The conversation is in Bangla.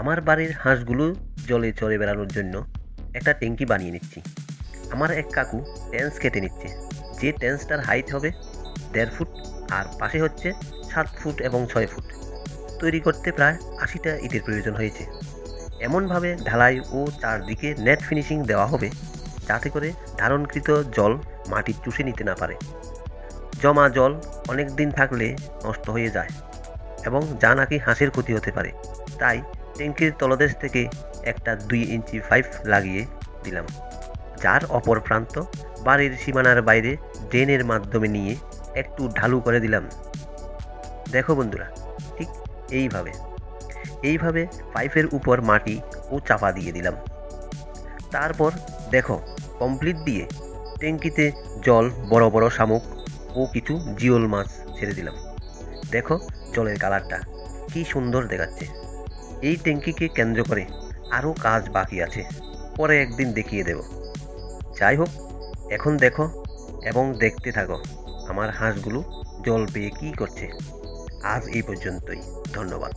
আমার বাড়ির হাঁসগুলো জলে চরে বেড়ানোর জন্য একটা ট্যাঙ্কি বানিয়ে নিচ্ছি। আমার এক কাকু টেন্স কেটে নিচ্ছে, যে টেন্সটার হাইট হবে ১.৫ ফুট আর পাশে হচ্ছে ৭ ফুট এবং ৬ ফুট। তৈরি করতে প্রায় ৮০টা ইটের প্রয়োজন হয়েছে। এমনভাবে ঢালাই ও চারদিকে নেট ফিনিশিং দেওয়া হবে যাতে করে ধারণকৃত জল মাটি চুষে নিতে না পারে। জমা জল অনেক দিন থাকলে নষ্ট হয়ে যায় এবং যা নাকি হাঁসের ক্ষতি হতে পারে। তাই ট্যাঙ্কির তলদেশ থেকে একটা ২ ইঞ্চি পাইপ লাগিয়ে দিলাম, যার অপর প্রান্ত বাড়ির সীমানার বাইরে ড্রেনের মাধ্যমে নিয়ে একটু ঢালু করে দিলাম। দেখো বন্ধুরা, ঠিক এইভাবে এইভাবে পাইপের উপর মাটি ও চাপা দিয়ে দিলাম। তারপর দেখো, কমপ্লিট দিয়ে ট্যাঙ্কিতে জল, বড় বড় শামুক ও কিছু জিওল মাছ ছেড়ে দিলাম। দেখো জলের কালারটা কি সুন্দর দেখাচ্ছে। এই ট্যাঙ্কিকে কেন্দ্র করে আরও কাজ বাকি আছে, পরে একদিন দেখিয়ে দেব। যাই হোক, এখন দেখো এবং দেখতে থাকো আমার হাঁসগুলো জল পেয়ে কী করছে। আজ এই পর্যন্তই, ধন্যবাদ।